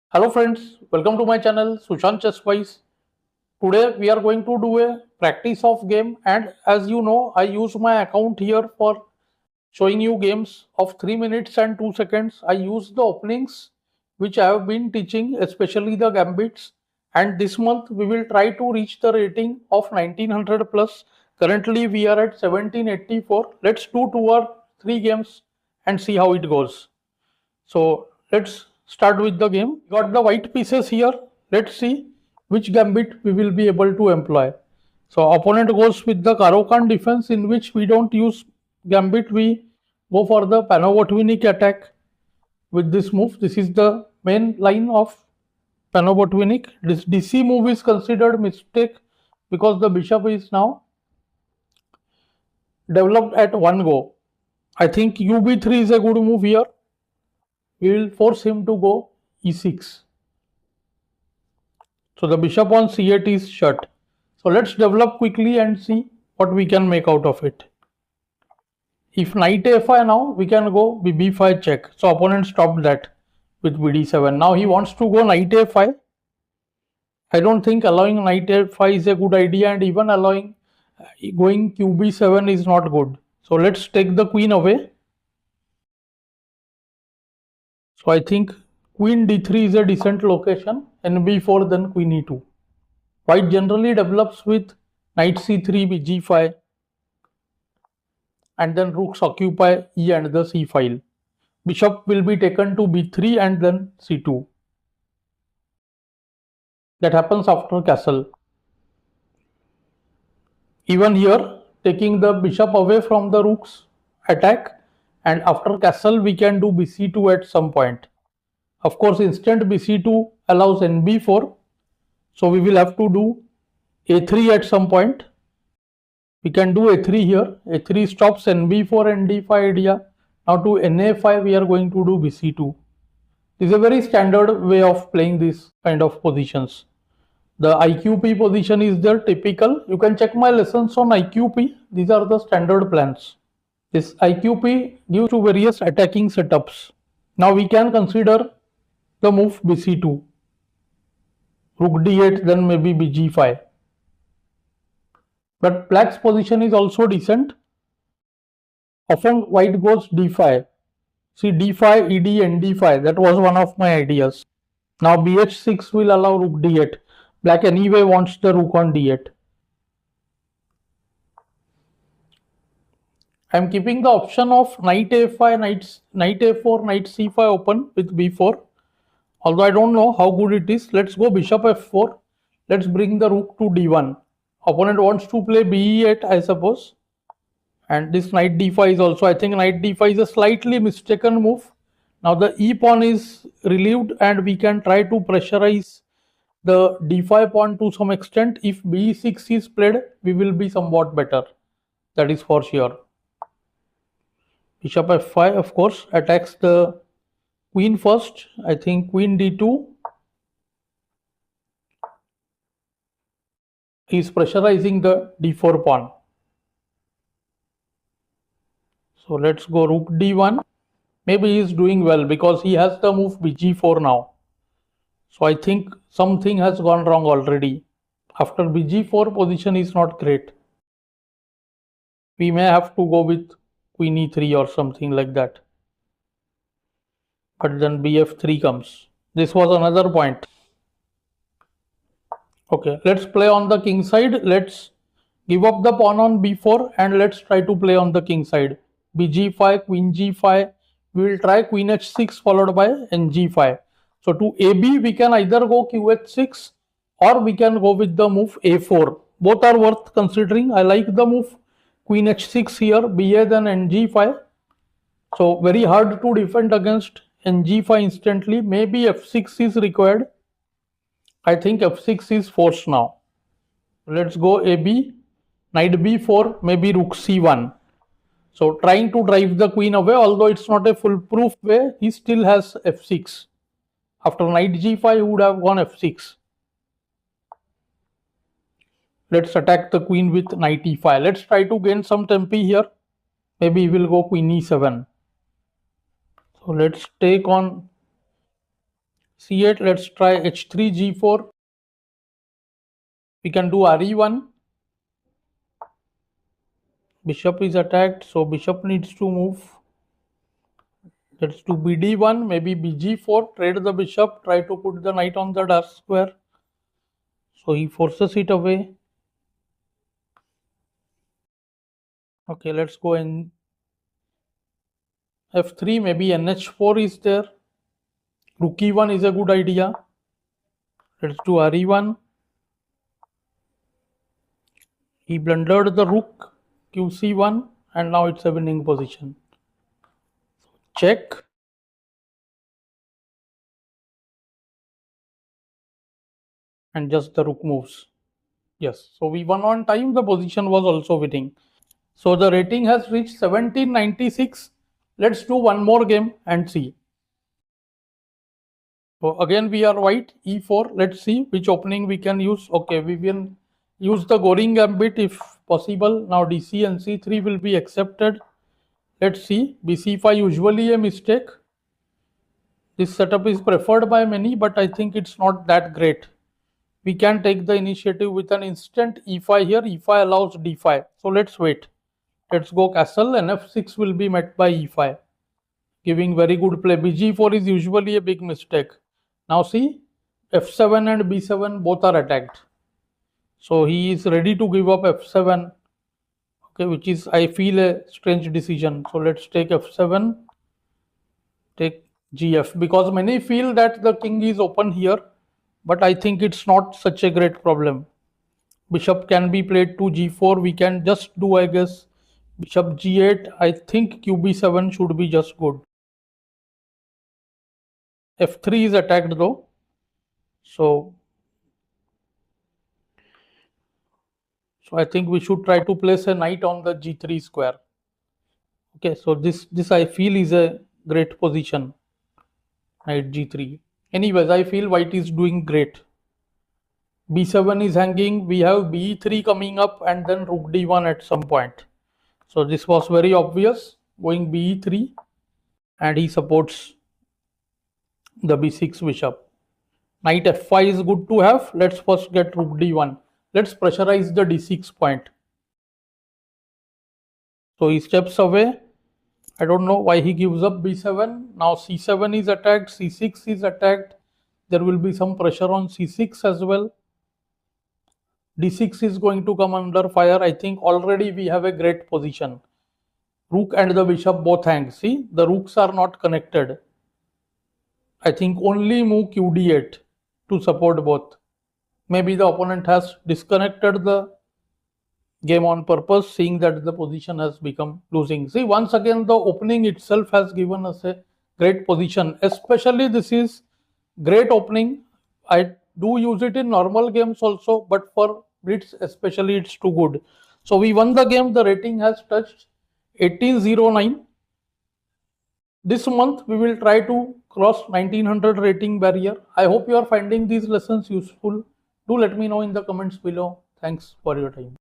Hello friends, welcome to my channel SushantChessWise. Today we are going to do a practice of game, and as you know I use my account here for showing you games of 3 minutes and 2 seconds. I use the openings which I have been teaching, especially the Gambits, and this month we will try to reach the rating of 1900 plus. Currently we are at 1784. Let's do 2 or 3 games and see how it goes. So let's start with the game. Got the white pieces here. Let's see which gambit we will be able to employ. So opponent goes with the Caro-Kann defense, in which we don't use gambit. We go for the Panobotvinnik attack with this move. This is the main line of Panobotvinnik. This DC move is considered mistake because the bishop is now developed at one go. I think UB3 is a good move here. We will force him to go e6. So the bishop on c8 is shut. So let's develop quickly and see what we can make out of it. If knight a5 now, we can go b5 check. So opponent stopped that with bd7. Now he wants to go knight a5. I don't think allowing knight a5 is a good idea, and even allowing going qb7 is not good. So let's take the queen away. So I think queen d3 is a decent location, nb4 then queen e2. White generally develops with knight c3, bg5, and then rooks occupy e and the c file. Bishop will be taken to b3 and then c2. That happens after castle. Even here, taking the bishop away from the rook's attack, and after castle we can do bc2 at some point. Of course, instant bc2 allows nb4, so we will have to do a3 at some point. We can do a3 here. a3 stops nb4 and d5 idea. Now to na5 we are going to do bc2. This is a very standard way of playing this kind of positions. The IQP position is there, typical. You can check my lessons on IQP. These are the standard plans. This IQP gives to various attacking setups. Now we can consider the move bc2. Rook d8, then maybe bg5. But black's position is also decent. Often white goes d5. See, d5, ed, and d5. That was one of my ideas. Now bh6 will allow rook d8. Black anyway wants the rook on d8. I am keeping the option of knight a5, knight a4, knight c5 open with b4. Although I don't know how good it is. Let's go bishop f4. Let's bring the rook to d1. Opponent wants to play b8, I suppose. And this knight d5 is also, I think knight d5 is a slightly mistaken move. Now the e pawn is relieved and we can try to pressurize the d5 pawn to some extent. If b6 is played, we will be somewhat better. That is for sure. Bishop f5, of course, attacks the queen first. I think queen d2 is pressurizing the d4 pawn. So let's go rook d1. Maybe he is doing well because he has the move bg4 now. So I think something has gone wrong already. After bg4, position is not great. We may have to go with queen e3 or something like that. But then bf3 comes. This was another point. Okay, let's play on the king side. Let's give up the pawn on b4 and let's try to play on the king side. bg5, queen g5. We will try queen h6 followed by ng5. So to AB, we can either go qh6 or we can go with the move a4. Both are worth considering. I like the move queen h6 here, ba then ng5. So very hard to defend against ng5 instantly. Maybe f6 is required. I think f6 is forced now. Let's go AB, knight b4, maybe rook c1. So trying to drive the queen away, although it's not a foolproof way, he still has f6. After knight g5, he would have gone f6. Let's attack the queen with knight e5. Let's try to gain some tempi here. Maybe he will go queen e7. So let's take on c8, let's try h3, g4. We can do re1. Bishop is attacked, so bishop needs to move. Let's do bd1, maybe bg4, trade the bishop, try to put the knight on the dark square. So he forces it away. Okay, let's go in f3, maybe nh4 is there. Rook e1 is a good idea. Let's do re1. He blundered the rook, qc1, and now it's a winning position. Check. And just the rook moves. Yes, so we won on time. The position was also winning. So the rating has reached 1796. Let's do one more game and see. So again we are white, e4. Let's see which opening we can use. Okay, we will use the Goring Gambit if possible. Now dc and c3 will be accepted. Let's see. bc5 usually a mistake. This setup is preferred by many, but I think it's not that great. We can take the initiative with an instant e5 here. e5 allows d5. So let's wait. Let's go castle and f6 will be met by e5. Giving very good play. bg4 is usually a big mistake. Now see, f7 and b7 both are attacked. So he is ready to give up f7. Okay, which is, I feel, a strange decision. So let's take f7. Take gf. Because many feel that the king is open here. But I think it's not such a great problem. Bishop can be played to g4. We can just do, I guess, bishop g8. I think qb7 should be just good. f3 is attacked though. So I think we should try to place a knight on the g3 square. Okay, so this I feel is a great position. Knight g3. Anyways, I feel white is doing great. b7 is hanging. We have b3 coming up and then rook d1 at some point. So this was very obvious. Going b3 and he supports the b6 bishop. Knight f5 is good to have. Let's first get rook d1. Let's pressurize the d6 point. So he steps away. I don't know why he gives up b7. Now c7 is attacked, c6 is attacked. There will be some pressure on c6 as well. d6 is going to come under fire. I think already we have a great position. Rook and the bishop both hang. See, the rooks are not connected. I think only move qd8 to support both. Maybe the opponent has disconnected the game on purpose, seeing that the position has become losing. See, once again, the opening itself has given us a great position. Especially this is great opening. I do use it in normal games also, but for Blitz especially it's too good. So we won the game. The rating has touched 1809. This month we will try to cross 1900 rating barrier. I hope you are finding these lessons useful. Do let me know in the comments below. Thanks for your time.